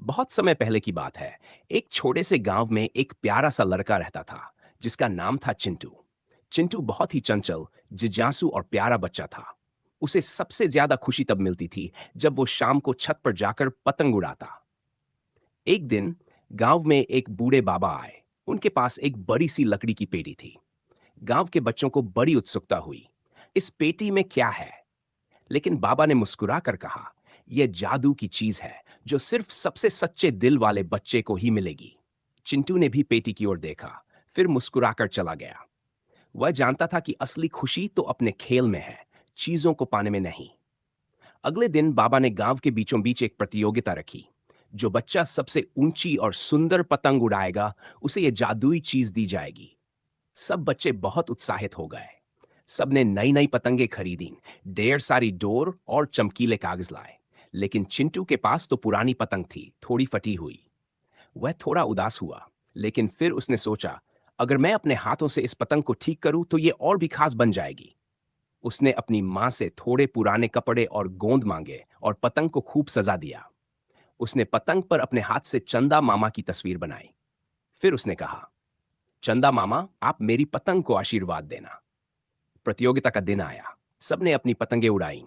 बहुत समय पहले की बात है। एक छोटे से गांव में एक प्यारा सा लड़का रहता था जिसका नाम था चिंटू। चिंटू बहुत ही चंचल, जिज्ञासु और प्यारा बच्चा था। उसे सबसे ज्यादा खुशी तब मिलती थी जब वो शाम को छत पर जाकर पतंग उड़ाता। एक दिन गांव में एक बूढ़े बाबा आए। उनके पास एक बड़ी सी लकड़ी की पेटी थी। गांव के बच्चों को बड़ी उत्सुकता हुई, इस पेटी में क्या है। लेकिन बाबा ने मुस्कुरा कर कहा, यह जादू की चीज है जो सिर्फ सबसे सच्चे दिल वाले बच्चे को ही मिलेगी। चिंटू ने भी पेटी की ओर देखा, फिर मुस्कुराकर चला गया। वह जानता था कि असली खुशी तो अपने खेल में है, चीजों को पाने में नहीं। अगले दिन बाबा ने गांव के बीचों बीच एक प्रतियोगिता रखी। जो बच्चा सबसे ऊंची और सुंदर पतंग उड़ाएगा, उसे यह जादुई चीज दी जाएगी। सब बच्चे बहुत उत्साहित हो गए। सबने नई नई पतंगे खरीदी, ढेर सारी डोर और चमकीले कागज लाए। लेकिन चिंटू के पास तो पुरानी पतंग थी, थोड़ी फटी हुई। वह थोड़ा उदास हुआ, लेकिन फिर उसने सोचा, अगर मैं अपने हाथों से इस पतंग को ठीक करूं तो ये और भी खास बन जाएगी। उसने अपनी माँ से थोड़े पुराने कपड़े और गोंद मांगे और पतंग को खूब सजा दिया। उसने पतंग पर अपने हाथ से चंदा मामा की तस्वीर बनाई। फिर उसने कहा, चंदा मामा, आप मेरी पतंग को आशीर्वाद देना। प्रतियोगिता का दिन आया। सबने अपनी पतंगे उड़ाई।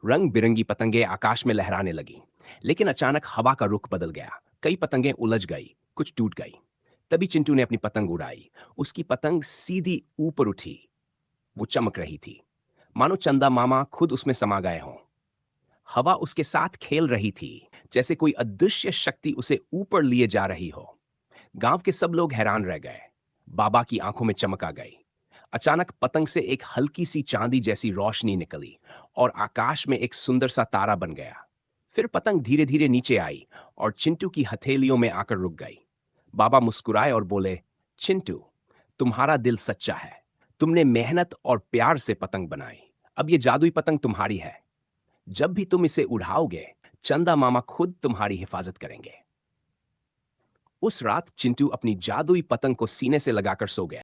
रंग बिरंगी पतंगे आकाश में लहराने लगी। लेकिन अचानक हवा का रुख बदल गया। कई पतंगे उलझ गई, कुछ टूट गई। तभी चिंटू ने अपनी पतंग उड़ाई। उसकी पतंग सीधी ऊपर उठी। वो चमक रही थी, मानो चंदा मामा खुद उसमें समा गए हों। हवा उसके साथ खेल रही थी, जैसे कोई अदृश्य शक्ति उसे ऊपर लिए जा रही हो। गांव के सब लोग हैरान रह गए। बाबा की आंखों में चमक आ गई। अचानक पतंग से एक हल्की सी चांदी जैसी रोशनी निकली और आकाश में एक सुंदर सा तारा बन गया। फिर पतंग धीरे धीरे नीचे आई और चिंटू की हथेलियों में आकर रुक गई। बाबा मुस्कुराए और बोले, चिंटू, तुम्हारा दिल सच्चा है। तुमने मेहनत और प्यार से पतंग बनाई। अब ये जादुई पतंग तुम्हारी है। जब भी तुम इसे उड़ाओगे, चंदा मामा खुद तुम्हारी हिफाजत करेंगे। उस रात चिंटू अपनी जादुई पतंग को सीने से लगाकर सो गया।